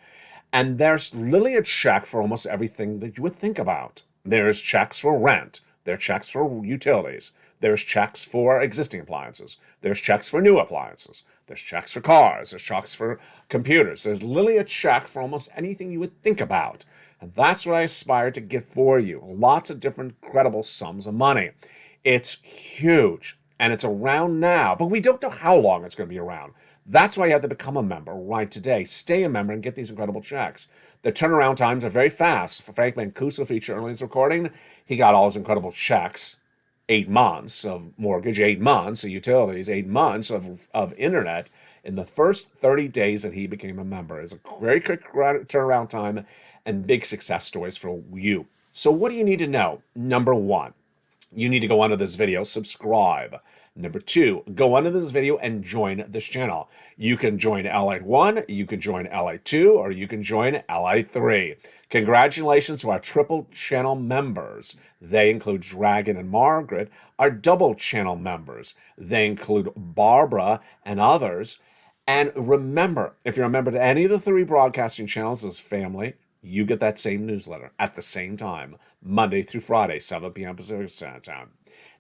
And there's literally a check for almost everything that you would think about. There's checks for rent. There are checks for utilities. There's checks for existing appliances. There's checks for new appliances. There's checks for cars. There's checks for computers. There's literally a check for almost anything you would think about. And that's what I aspire to get for you. Lots of different incredible sums of money. It's huge, and it's around now, but we don't know how long it's going to be around. That's why you have to become a member right today. Stay a member and get these incredible checks. The turnaround times are very fast. For Frank Mancuso featured early in this recording, he got all his incredible checks. 8 months of mortgage, 8 months of utilities, 8 months of internet in the first 30 days that he became a member. It's a very quick turnaround time and big success stories for you. So what do you need to know? Number one, you need to go under this video, subscribe. Number two, go under this video and join this channel. You can join LA 1, you can join LA 2, or you can join LA 3. Congratulations to our triple channel members. They include Dragon and Margaret, our double channel members. They include Barbara and others. And remember, if you're a member to any of the 3 broadcasting channels as family, you get that same newsletter at the same time, Monday through Friday, 7 p.m. Pacific Standard Time.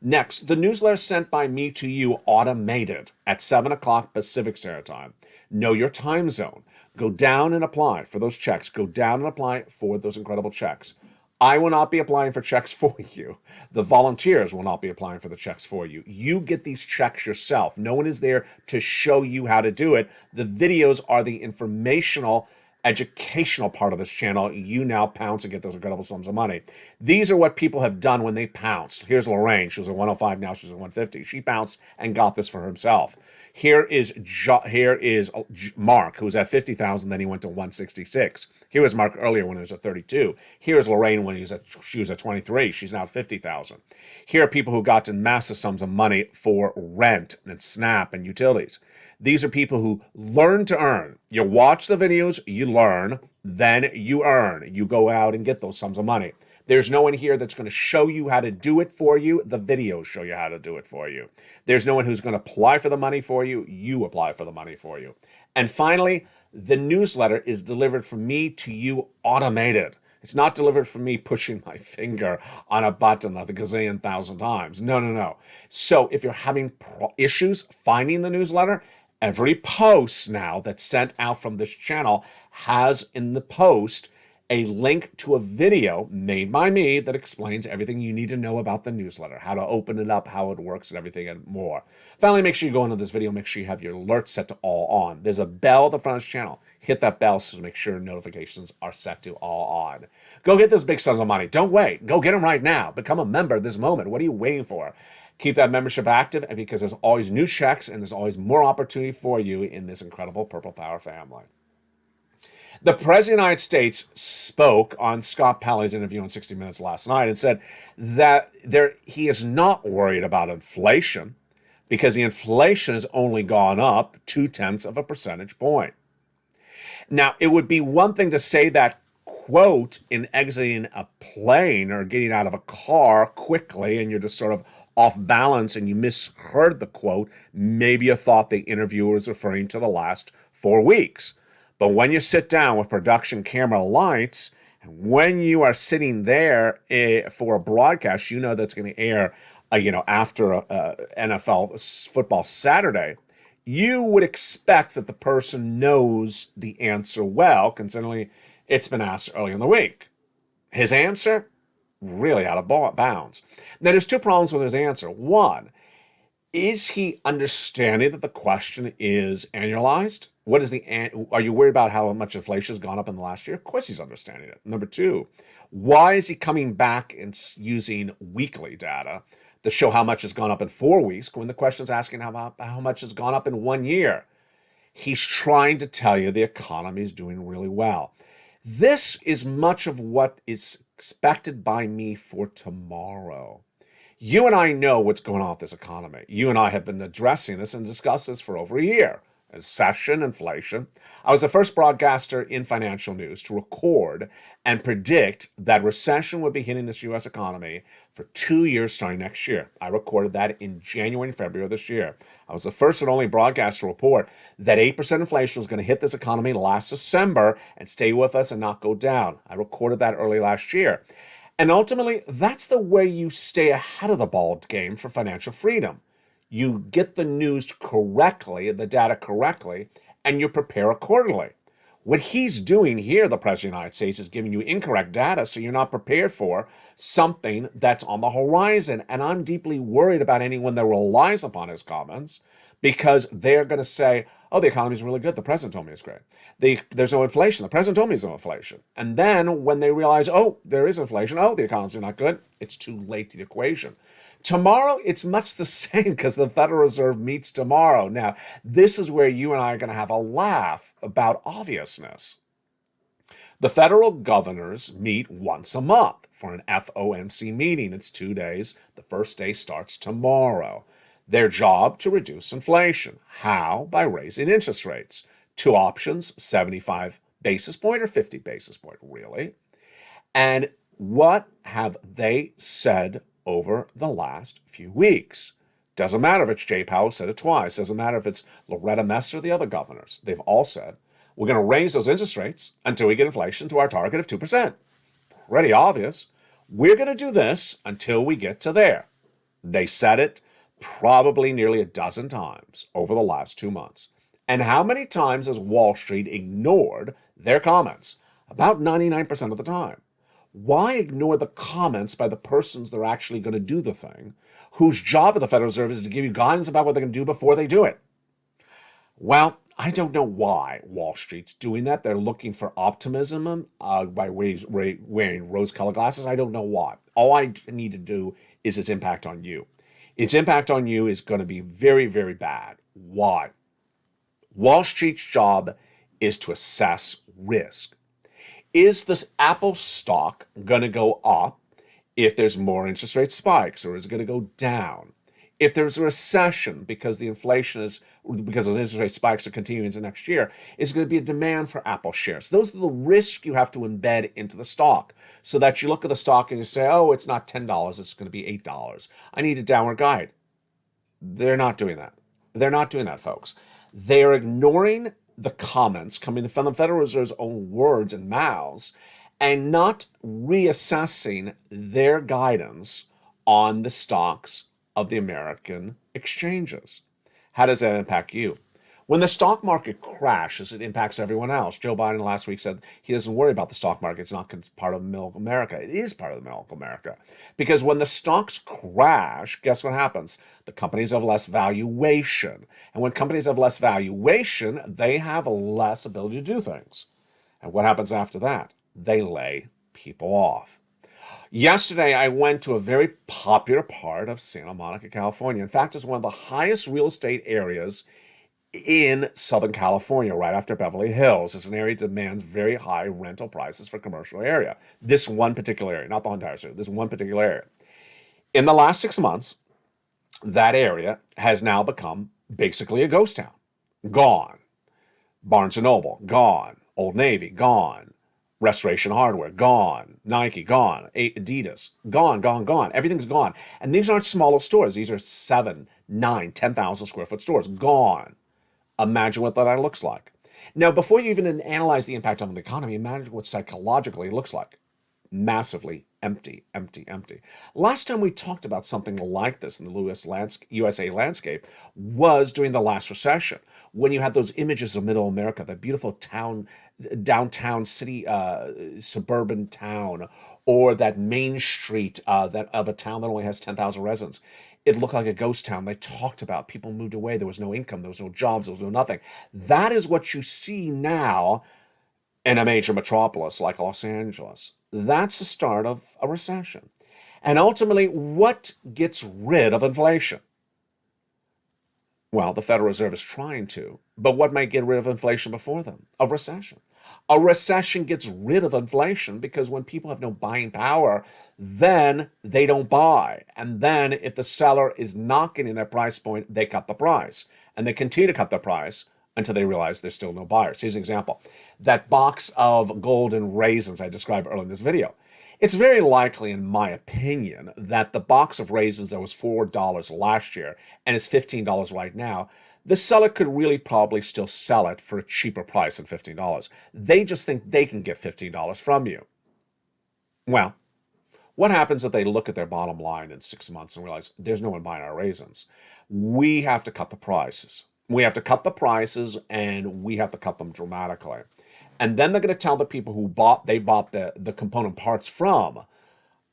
Next, the newsletter sent by me to you automated at 7 o'clock Pacific Standard Time. Know your time zone. Go down and apply for those checks. Go down and apply for those incredible checks. I will not be applying for checks for you. The volunteers will not be applying for the checks for you. You get these checks yourself. No one is there to show you how to do it. The videos are the informational, educational part of this channel. You now pounce and get those incredible sums of money. These are what people have done when they pounced. Here's Lorraine. She was at 105. Now she's at 150. She pounced and got this for himself. Here is Mark, who was at 50,000. Then he went to 166. Here was Mark earlier when he was at 32. Here's Lorraine when she was at 23. She's now at 50,000. Here are people who got to massive sums of money for rent and SNAP and utilities. These are people who learn to earn. You watch the videos, you learn, then you earn. You go out and get those sums of money. There's no one here that's going to show you how to do it for you. The videos show you how to do it for you. There's no one who's going to apply for the money for you. You apply for the money for you. And finally, the newsletter is delivered from me to you automated. It's not delivered from me pushing my finger on a button a gazillion thousand times. No. So if you're having issues finding the newsletter, every post now that's sent out from this channel has in the post a link to a video made by me that explains everything you need to know about the newsletter, how to open it up, how it works, and everything and more. Finally, make sure you go into this video, make sure you have your alerts set to all on. There's a bell at the front of this channel. Hit that bell so to make sure notifications are set to all on. Go get those big sums of money. Don't wait. Go get them right now. Become a member this moment. What are you waiting for? Keep that membership active, and because there's always new checks and there's always more opportunity for you in this incredible Purple Power family. The President of the United States spoke on Scott Pelley's interview on 60 Minutes last night and said that he is not worried about inflation because the inflation has only gone up 0.2 percentage point. Now, it would be one thing to say that quote in exiting a plane or getting out of a car quickly and you're just sort of off balance and you misheard the quote. Maybe you thought the interviewer was referring to the last 4 weeks. But when you sit down with production camera lights, and when you are sitting there for a broadcast, you know that's going to air, after NFL football Saturday, you would expect that the person knows the answer well, considering it's been asked early in the week. His answer, really out of bounds. Now, there's 2 problems with his answer. One, is he understanding that the question is annualized? Are you worried about how much inflation has gone up in the last year? Of course he's understanding it. Number 2, why is he coming back and using weekly data to show how much has gone up in 4 weeks when the question is asking how much has gone up in 1 year? He's trying to tell you the economy is doing really well. This is much of what is expected by me for tomorrow. You and I know what's going on with this economy. You and I have been addressing this and discussed this for over a year. Recession, inflation. I was the first broadcaster in financial news to record and predict that recession would be hitting this U.S. economy for 2 years starting next year. I recorded that in January and February of this year. I was the first and only broadcaster to report that 8% inflation was going to hit this economy last December and stay with us and not go down. I recorded that early last year. And ultimately, that's the way you stay ahead of the ball game for financial freedom. You get the news correctly, the data correctly, and you prepare accordingly. What he's doing here, the President of the United States, is giving you incorrect data so you're not prepared for something that's on the horizon. And I'm deeply worried about anyone that relies upon his comments, because they're going to say, oh, the economy's really good. The president told me it's great. There's no inflation. The president told me there's no inflation. And then when they realize, oh, there is inflation, oh, the economy's not good, it's too late to the equation. Tomorrow, it's much the same because the Federal Reserve meets tomorrow. Now, this is where you and I are going to have a laugh about obviousness. The federal governors meet once a month for an FOMC meeting. It's 2 days. The first day starts tomorrow. Their job to reduce inflation. How? By raising interest rates. Two options, 75 basis point or 50 basis point, really. And what have they said over the last few weeks? Doesn't matter if it's Jay Powell said it twice. Doesn't matter if it's Loretta Mester or the other governors. They've all said, we're going to raise those interest rates until we get inflation to our target of 2%. Pretty obvious. We're going to do this until we get to there. They said it probably nearly a dozen times over the last 2 months. And how many times has Wall Street ignored their comments? About 99% of the time. Why ignore the comments by the persons that are actually going to do the thing, whose job at the Federal Reserve is to give you guidance about what they're going to do before they do it? Well, I don't know why Wall Street's doing that. They're looking for optimism by wearing rose-colored glasses. I don't know why. All I need to do is its impact on you. Its impact on you is going to be very, very bad. Why? Wall Street's job is to assess risk. Is this Apple stock going to go up if there's more interest rate spikes, or is it going to go down? If there's a recession because the inflation is, because those interest rate spikes are continuing into next year, is going to be a demand for Apple shares. Those are the risks you have to embed into the stock so that you look at the stock and you say, oh, it's not $10, it's going to be $8. I need a downward guide. They're not doing that. They're not doing that, folks. They're ignoring the comments coming from the Federal Reserve's own words and mouths and not reassessing their guidance on the stocks of the American exchanges. How does that impact you? When the stock market crashes, it impacts everyone else. Joe Biden last week said he doesn't worry about the stock market. It's not part of middle America. It is part of the middle America. Because when the stocks crash, guess what happens? The companies have less valuation. And when companies have less valuation, they have less ability to do things. And what happens after that? They lay people off. Yesterday, I went to a very popular part of Santa Monica, California. In fact, it's one of the highest real estate areas in Southern California, right after Beverly Hills. It's an area that demands very high rental prices for commercial area. This one particular area, not the entire city, this one particular area. In the last 6 months, that area has now become basically a ghost town. Gone. Barnes & Noble, gone. Old Navy, gone. Restoration Hardware, gone. Nike, gone. Adidas, gone, gone, gone. Everything's gone. And these aren't smaller stores. These are 7, 9, 10,000 square foot stores. Gone. Imagine what that looks like. Now, before you even analyze the impact on the economy, imagine what psychologically it looks like. Massively empty, empty, empty. Last time we talked about something like this in the USA landscape was during the last recession, when you had those images of middle America, that beautiful town, downtown city, suburban town, or that main street that of a town that only has 10,000 residents. It looked like a ghost town. They talked about people moved away. There was no income. There was no jobs. There was no nothing. That is what you see now in a major metropolis like Los Angeles. That's the start of a recession. And ultimately, what gets rid of inflation? Well, the Federal Reserve is trying to. But what might get rid of inflation before them? A recession. A recession gets rid of inflation because when people have no buying power, then they don't buy. And then if the seller is not getting their price point, they cut the price. And they continue to cut the price until they realize there's still no buyers. Here's an example. That box of golden raisins I described earlier in this video. It's very likely, in my opinion, that the box of raisins that was $4 last year and is $15 right now, the seller could really probably still sell it for a cheaper price than $15. They just think they can get $15 from you. Well, what happens if they look at their bottom line in 6 months and realize there's no one buying our raisins? We have to cut the prices. We have to cut the prices, and we have to cut them dramatically. And then they're going to tell the people who bought the component parts from,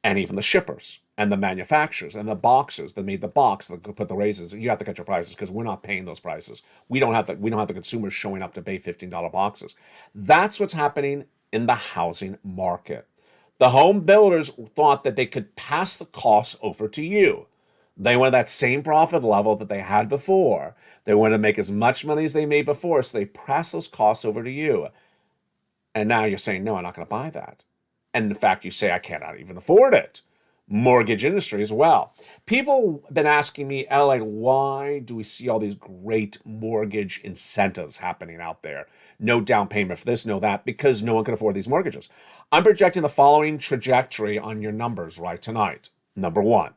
and even the shippers and the manufacturers and the boxers that made the box that put the raisins. You have to cut your prices because we're not paying those prices. We don't have the consumers showing up to pay $15 boxes. That's what's happening in the housing market. The home builders thought that they could pass the costs over to you. They wanted that same profit level that they had before. They wanted to make as much money as they made before, so they pass those costs over to you. And now you're saying, no, I'm not going to buy that. And in fact, you say, I cannot even afford it. Mortgage industry as well. People have been asking me, Elliot, why do we see all these great mortgage incentives happening out there? No down payment for this, no that, because no one can afford these mortgages. I'm projecting the following trajectory on your numbers right tonight. Number one,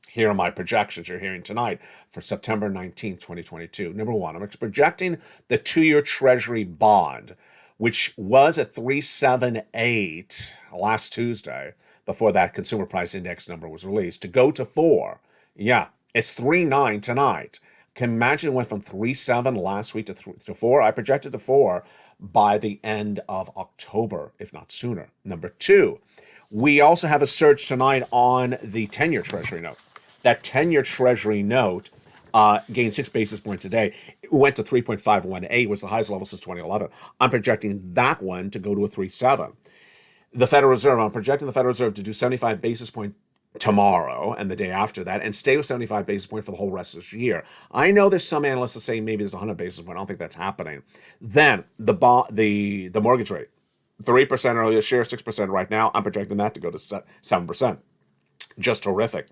here are my projections you're hearing tonight for September 19th, 2022. Number one, I'm projecting the 2-year Treasury bond, which was at 378 last Tuesday, before that consumer price index number was released, to go to 4. Yeah, it's 3.9 tonight. Can you imagine it went from 3.7 last week to 4? I projected to 4 by the end of October, if not sooner. Number two, we also have a surge tonight on the 10-year Treasury note. That 10-year Treasury note gained 6 basis points today. It went to 3.518, was the highest level since 2011. I'm projecting that one to go to a 3.7. The Federal Reserve, I'm projecting the Federal Reserve to do 75 basis point tomorrow and the day after that, and stay with 75 basis point for the whole rest of this year. I know there's some analysts that say maybe there's 100 basis point. I don't think that's happening. Then the mortgage rate, 3% earlier this year, 6% right now. I'm projecting that to go to 7%. Just terrific.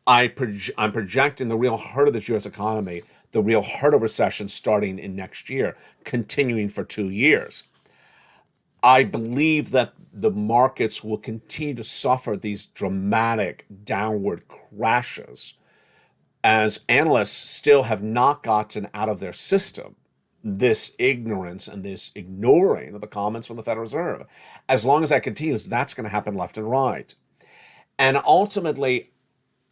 I'm projecting the real heart of this U.S. economy, the real heart of recession starting in next year, continuing for 2 years. I believe that the markets will continue to suffer these dramatic downward crashes as analysts still have not gotten out of their system this ignorance and this ignoring of the comments from the Federal Reserve. As long as that continues, that's going to happen left and right. And ultimately,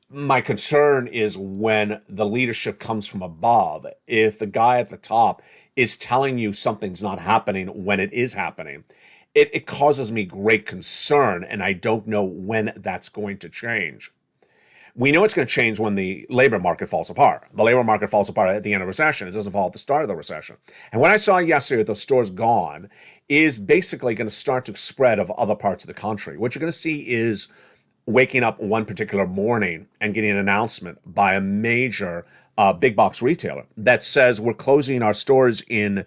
my concern is when the leadership comes from above. If the guy at the top is telling you something's not happening when it is happening, it causes me great concern, and I don't know when that's going to change. We know it's going to change when the labor market falls apart. The labor market falls apart at the end of recession. It doesn't fall at the start of the recession. And what I saw yesterday with those stores gone is basically going to start to spread of other parts of the country. What you're going to see is waking up one particular morning and getting an announcement by a major big box retailer that says we're closing our stores in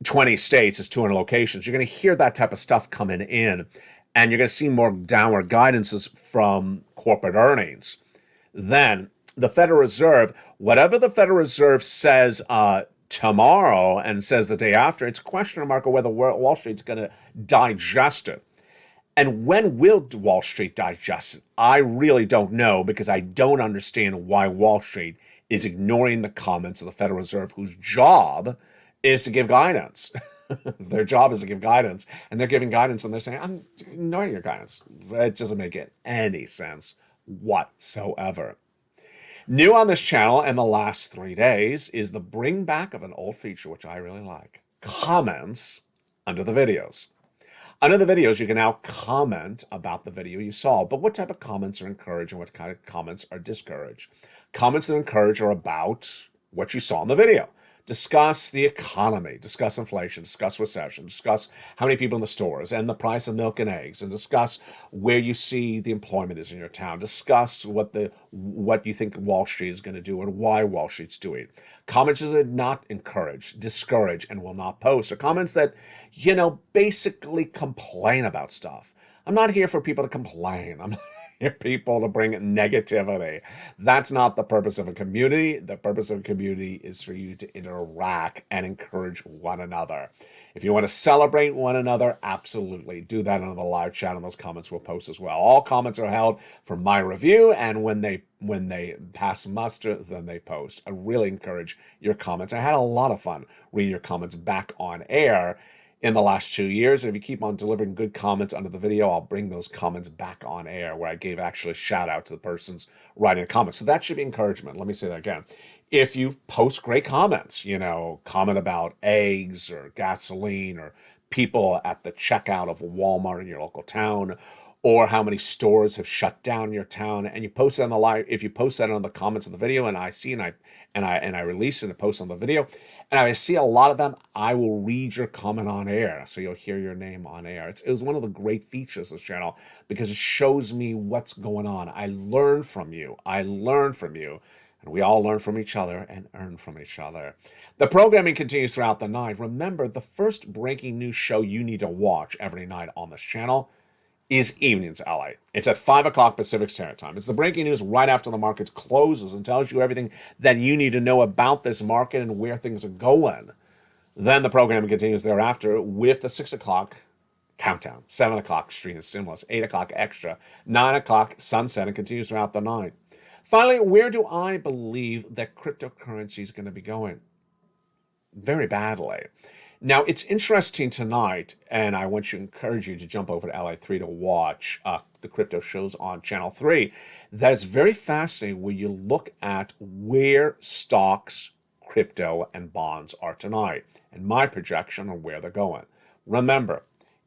20 states, it's 200 locations. You're going to hear that type of stuff coming in, and you're going to see more downward guidances from corporate earnings. Then the Federal Reserve, whatever the Federal Reserve says tomorrow and says the day after, it's a question mark of whether Wall Street's going to digest it. And when will Wall Street digest it? I really don't know, because I don't understand why Wall Street is ignoring the comments of the Federal Reserve, whose job is to give guidance. Their job is to give guidance, and they're giving guidance, and they're saying, I'm ignoring your guidance. It doesn't make any sense whatsoever. New on this channel in the last 3 days is the bring back of an old feature, which I really like. Comments under the videos. Under the videos, you can now comment about the video you saw, but what type of comments are encouraged and what kind of comments are discouraged? Comments that encourage are about what you saw in the video. Discuss the economy, discuss inflation, discuss recession, discuss how many people in the stores and the price of milk and eggs, and discuss where you see the employment is in your town. Discuss what you think Wall Street is going to do and why Wall Street's doing it. Comments that are not encouraged, discourage, and will not post, or comments that, basically complain about stuff. I'm not here for people to complain. I'm not here people to bring negativity. That's not the purpose of a community. The purpose of a community is for you to interact and encourage one another. If you want to celebrate one another, absolutely do that on the live chat, and those comments will post as well. All comments are held for my review, and when they pass muster, then they post. I really encourage your comments. I had a lot of fun reading your comments back on air in the last 2 years. And if you keep on delivering good comments under the video, I'll bring those comments back on air, where I gave actually a shout out to the persons writing a comment. So that should be encouragement. Let me say that again. If you post great comments, comment about eggs or gasoline or people at the checkout of Walmart in your local town, or how many stores have shut down in your town, and you post it on the live. If you post that on the comments of the video, and I see and I release it and post on the video, and I see a lot of them, I will read your comment on air, so you'll hear your name on air. It was one of the great features of this channel because it shows me what's going on. I learn from you. And we all learn from each other and earn from each other. The programming continues throughout the night. Remember, the first breaking news show you need to watch every night on this channel is Evenings LA. It's at 5 o'clock Pacific Standard Time. It's the breaking news right after the market closes and tells you everything that you need to know about this market and where things are going. Then the programming continues thereafter with the 6 o'clock countdown, 7 o'clock Street and Stimulus, 8 o'clock Extra, 9 o'clock Sunset, and continues throughout the night. Finally, where do I believe that cryptocurrency is going to be going? Very badly. Now, it's interesting tonight, and I want to encourage you to jump over to LA3 to watch the crypto shows on Channel 3. That it's very fascinating when you look at where stocks, crypto, and bonds are tonight, and my projection on where they're going. Remember,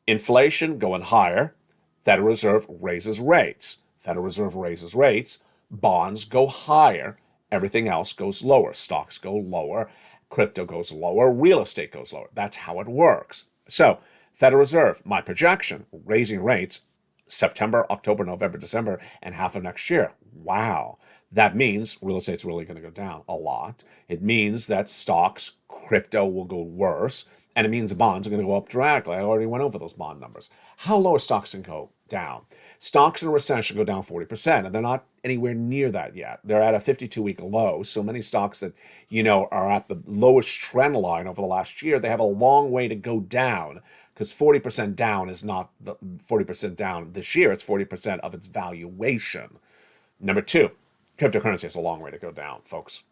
inflation going higher, Federal Reserve raises rates. Federal Reserve raises rates, bonds go higher, everything else goes lower. Stocks go lower, crypto goes lower, real estate goes lower. That's how it works. So, Federal Reserve, my projection, raising rates September, October, November, December, and half of next year. Wow. That means real estate's really going to go down a lot. It means that stocks, crypto will go worse, and it means bonds are going to go up dramatically. I already went over those bond numbers. How low are stocks going to go down? Stocks in a recession go down 40%, and they're not anywhere near that yet. They're at a 52-week low, so many stocks that, are at the lowest trend line over the last year, they have a long way to go down, because 40% down is not the 40% down this year. It's 40% of its valuation. Number two, cryptocurrency has a long way to go down, folks.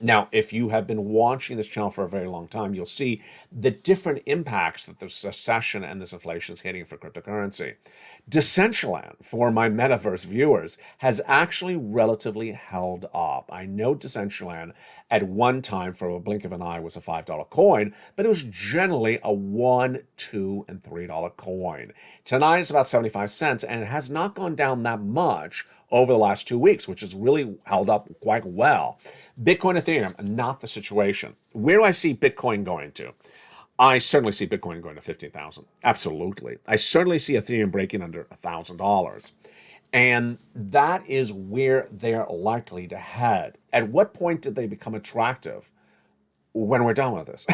Now, if you have been watching this channel for a very long time, you'll see the different impacts that this recession and this inflation is hitting for cryptocurrency. Decentraland, for my metaverse viewers, has actually relatively held up. I know Decentraland at one time, for a blink of an eye, was a $5 coin, but it was generally a $1, $2, and $3 coin. Tonight it's about 75 cents, and it has not gone down that much over the last 2 weeks, which has really held up quite well. Bitcoin, Ethereum, not the situation. Where do I see Bitcoin going to? I certainly see Bitcoin going to 15,000. Absolutely. I certainly see Ethereum breaking under $1,000. And that is where they're likely to head. At what point did they become attractive? When we're done with this.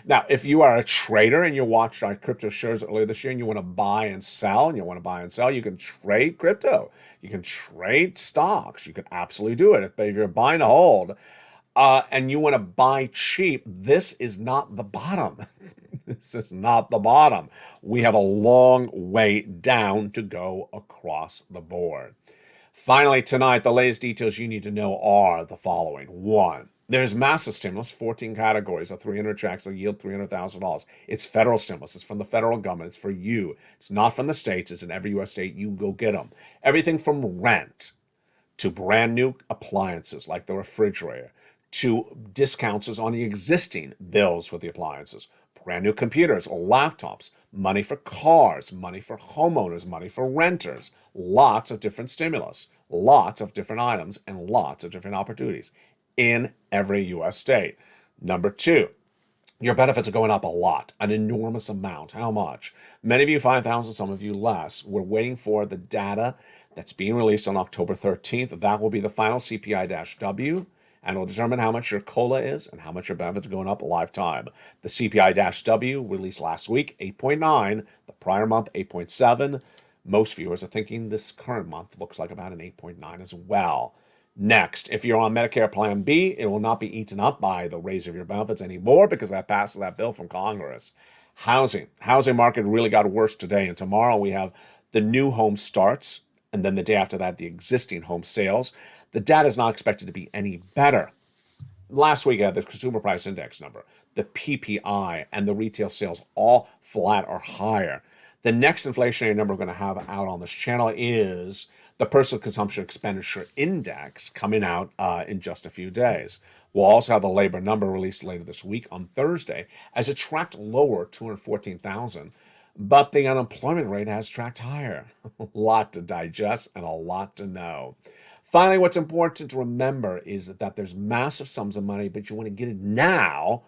Now, if you are a trader and you watched our crypto shares earlier this year and you want to buy and sell, you can trade crypto. You can trade stocks. You can absolutely do it. But if you're buying to hold and you want to buy cheap, this is not the bottom. This is not the bottom. We have a long way down to go across the board. Finally, tonight, the latest details you need to know are the following. 1, there's massive stimulus, 14 categories of 300 checks that yield $300,000. It's federal stimulus. It's from the federal government. It's for you. It's not from the states. It's in every U.S. state. You go get them. Everything from rent to brand new appliances like the refrigerator to discounts on the existing bills for the appliances. Brand new computers, laptops, money for cars, money for homeowners, money for renters. Lots of different stimulus, lots of different items, and lots of different opportunities in every U.S. state. Number 2, your benefits are going up a lot, an enormous amount. How much? Many of you 5,000, some of you less. We're waiting for the data that's being released on October 13th. That will be the final CPI-W, and will determine how much your COLA is and how much your benefits are going up a lifetime. The CPI-W released last week, 8.9. The prior month, 8.7. Most viewers are thinking this current month looks like about an 8.9 as well. Next, if you're on Medicare Plan B, it will not be eaten up by the raise of your benefits anymore because that passes that bill from Congress. Housing market really got worse today, and tomorrow we have the new home starts, and then the day after that, the existing home sales. The data is not expected to be any better. Last week, I had the Consumer Price Index number, the PPI, and the retail sales all flat or higher. The next inflationary number we're going to have out on this channel is the Personal Consumption Expenditure Index coming out in just a few days. We'll also have the labor number released later this week on Thursday as it tracked lower, 214,000. But the unemployment rate has tracked higher. A lot to digest and a lot to know. Finally, what's important to remember is that there's massive sums of money, but you want to get it now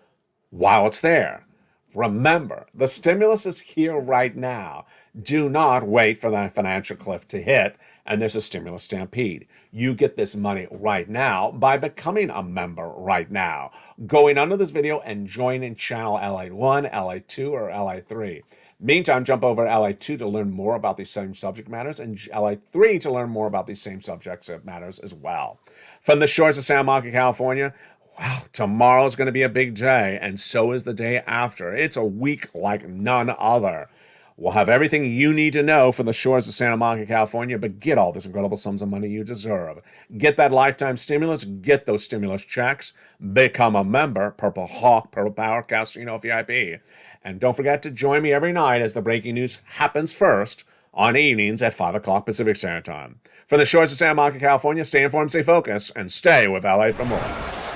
while it's there. Remember, the stimulus is here right now. Do not wait for that financial cliff to hit and there's a stimulus stampede. You get this money right now by becoming a member right now. Going under this video and joining channel LA1, LA2, or LA3. Meantime, jump over to LA2 to learn more about these same subject matters and LA3 to learn more about these same subject matters as well. From the shores of Santa Monica, California, wow, tomorrow's going to be a big day, and so is the day after. It's a week like none other. We'll have everything you need to know from the shores of Santa Monica, California, but get all this incredible sums of money you deserve. Get that lifetime stimulus, get those stimulus checks, become a member, Purple Hawk, Purple Power, Castorino VIP. And don't forget to join me every night as the breaking news happens first on evenings at 5 o'clock Pacific Standard Time. From the shores of Santa Monica, California, stay informed, stay focused, and stay with LA for more.